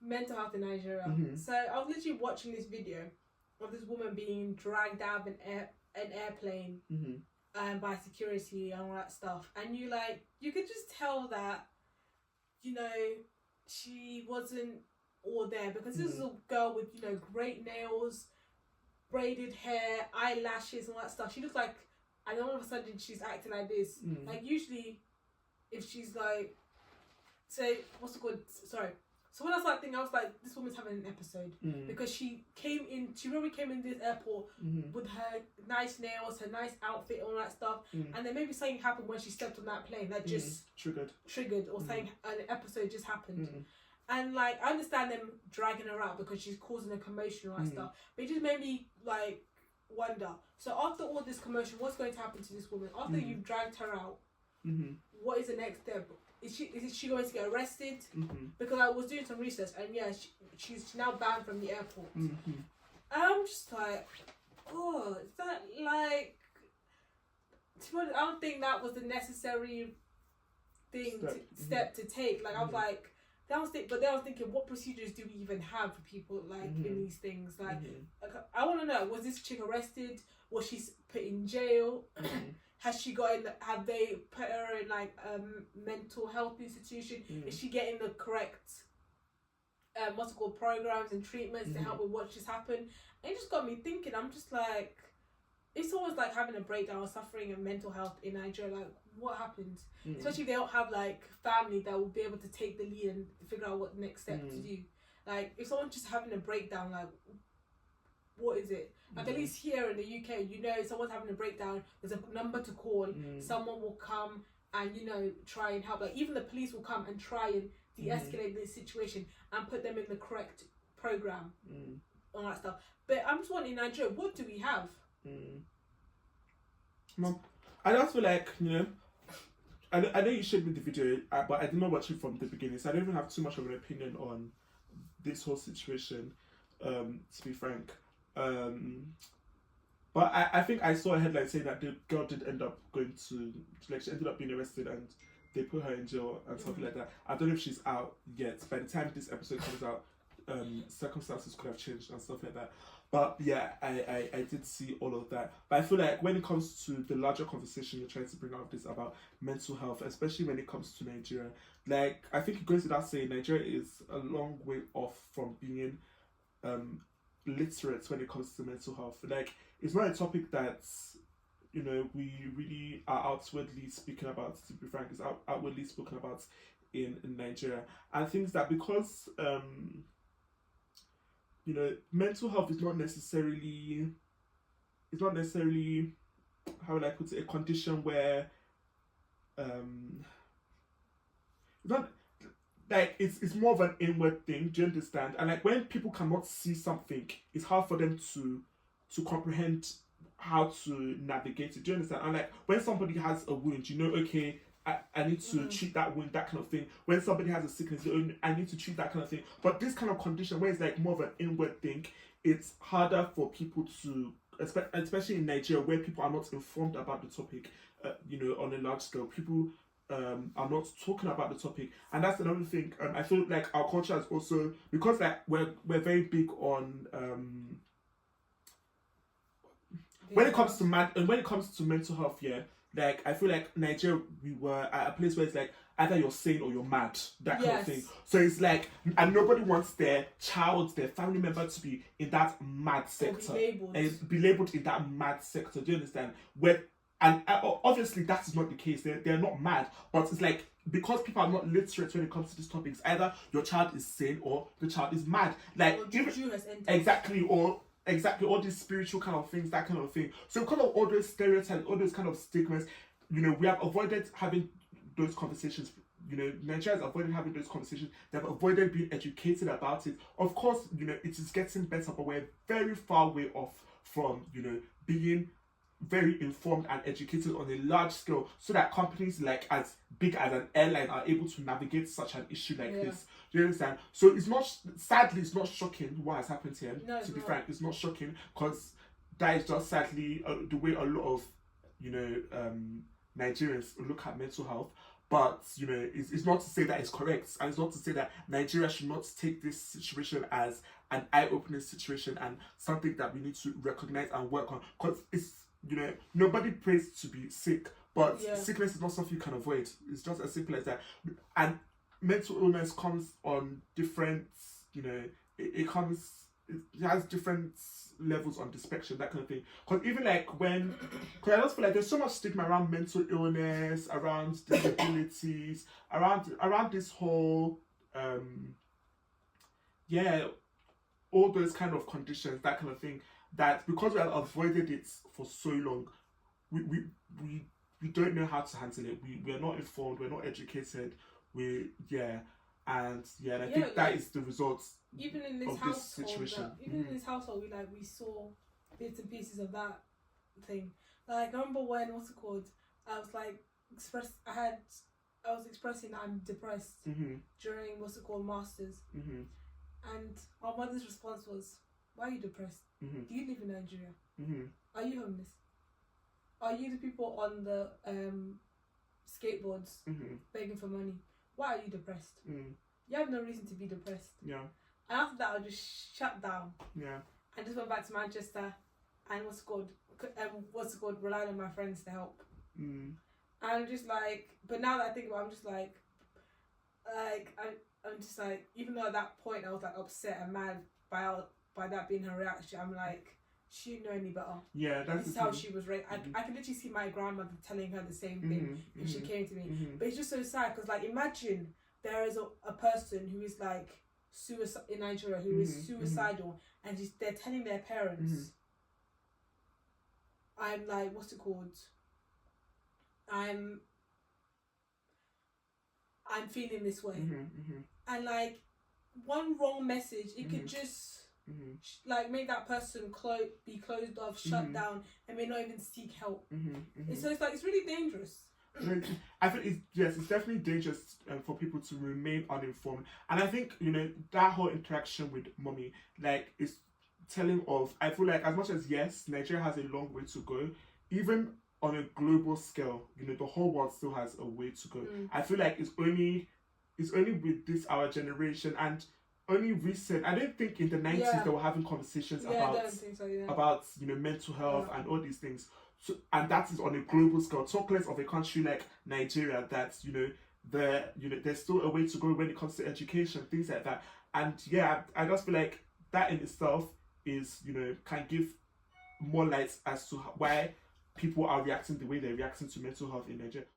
mental health in Nigeria. So I was literally watching this video of this woman being dragged out of an airplane by security and all that stuff, and you could just tell that, you know, she wasn't all there, because this is a girl with, you know, great nails, braided hair, eyelashes and all that stuff. She looks like, and all of a sudden she's acting like this. Like, usually if she's like, say, what's it called? Sorry. So when I started thinking, I was like, this woman's having an episode, because she really came in this airport with her nice nails, her nice outfit, all that stuff, and then maybe something happened when she stepped on that plane that just triggered, or something, an episode just happened. And like, I understand them dragging her out because she's causing a commotion and all that stuff, but it just made me like wonder. So after all this commotion, what's going to happen to this woman after you've dragged her out? What is the next step? Is she going to get arrested? Because I was doing some research, and she's now banned from the airport. I'm just like, oh, is that like? To be honest, I don't think that was the necessary step to take. Like, I was like, but then I was thinking, what procedures do we even have for people like in these things? Like, I want to know: was this chick arrested? Was she put in jail? Has she got in? Have they put her in like a mental health institution? Is she getting the correct programs and treatments to help with what just happened? And it just got me thinking. I'm just like, it's always like having a breakdown or suffering of mental health in Nigeria. Like, what happened? Especially if they don't have like family that will be able to take the lead and figure out what the next step to do. Like, if someone's just having a breakdown, like, what is it? Like, at least here in the UK, you know, if someone's having a breakdown, there's a number to call. Someone will come and, you know, try and help. Like, even the police will come and try and de-escalate the situation and put them in the correct program, all that stuff. But I'm just wondering, in Nigeria, what do we have? I just feel like, you know, I know you showed me the video, but I did not watch it from the beginning, so I don't even have too much of an opinion on this whole situation, to be frank. But I think I saw a headline saying that the girl did end up going to, like, she ended up being arrested and they put her in jail and something like that. I don't know if she's out yet. By the time this episode comes out, circumstances could have changed and stuff like that. But yeah, I did see all of that. But I feel like when it comes to the larger conversation you're trying to bring out this about mental health, especially when it comes to Nigeria, like, I think it goes without saying, Nigeria is a long way off from being literate when it comes to mental health. Like, it's not a topic that, you know, we really are outwardly speaking about, to be frank. It's outwardly spoken about in Nigeria. And things that, because you know, mental health is not necessarily, how would I put it, a condition where not like, it's more of an inward thing. Do you understand? And like, when people cannot see something, it's hard for them to comprehend how to navigate it. Do you understand? And like, when somebody has a wound, you know, okay, I need to treat that wound, that kind of thing. When somebody has a sickness, I need to treat that kind of thing. But this kind of condition, where it's like more of an inward thing, it's harder for people to, especially in Nigeria, where people are not informed about the topic, you know, on a large scale. People are not talking about the topic, and that's another thing. I feel like our culture is also, because like we're very big on when it comes to mental health, yeah. Like, I feel like Nigeria, we were at a place where it's like, either you're sane or you're mad, that kind of thing. So it's like, and nobody wants their child, their family member to be in that mad sector. And be labelled in that mad sector. Do you understand? And obviously that is not the case. They're not mad. But it's like, because people are not literate when it comes to this topic, it's either your child is sane or the child is mad. Like, exactly, all these spiritual kind of things, that kind of thing. So because of all those stereotypes, all those kind of stigmas, you know, we have avoided having those conversations. You know, Nigeria has avoided having those conversations. They've avoided being educated about it. Of course, you know, it is getting better, but we're very far way off from, you know, being very informed and educated on a large scale, so that companies like as big as an airline are able to navigate such an issue like this. Do you understand? So it's not, sadly, it's not shocking what has happened here. No, to be frank, it's not shocking, because that is just sadly the way a lot of, you know, Nigerians look at mental health. But, you know, it's not to say that it's correct, and it's not to say that Nigeria should not take this situation as an eye-opening situation and something that we need to recognize and work on. Because it's, you know, nobody prays to be sick, but sickness is not something you can avoid. It's just as simple as that. And mental illness comes on different, you know, it has different levels on the spectrum, that kind of thing. Because even like because I just feel like there's so much stigma around mental illness, around disabilities, around this whole all those kind of conditions, that kind of thing, that because we have avoided it for so long, we don't know how to handle it. We're not informed, we're not educated, and I think that is the result. Even in this household, in this household, we saw bits and pieces of that thing. Like, I remember when I was like I was expressing I'm depressed during masters, and my mother's response was, "Why are you depressed? Do you live in Nigeria? Are you homeless? Are you the people on the skateboards begging for money? Why are you depressed? You have no reason to be depressed." Yeah. And after that, I just shut down. Yeah. I just went back to Manchester and relied on my friends to help. And I'm just like, but now that I think about it, I'm just like I'm just like, even though at that point I was like upset and mad by that being her reaction, I'm like, she didn't know any better. Yeah, that's how she was raised. I can literally see my grandmother telling her the same thing if she came to me. But it's just so sad because, like, imagine there is a person who is like in Nigeria who is suicidal and they're telling their parents, I'm like, I'm feeling this way. And like one wrong message, it could just like make that person be closed off, shut down, and may not even seek help. So it's like, it's really dangerous. I think it's definitely dangerous for people to remain uninformed, and I think, you know, that whole interaction with mommy, like, is telling of, I feel like, as much as yes, Nigeria has a long way to go, even on a global scale, you know, the whole world still has a way to go. I feel like it's only with this our generation, and only recent. I don't think in the 90s they were having conversations about, you know, mental health and all these things. So, and that is on a global scale. Talk less of a country like Nigeria, that, you know, there's still a way to go when it comes to education, things like that. And I just feel like that in itself is, you know, can give more light as to why people are reacting the way they're reacting to mental health in Nigeria.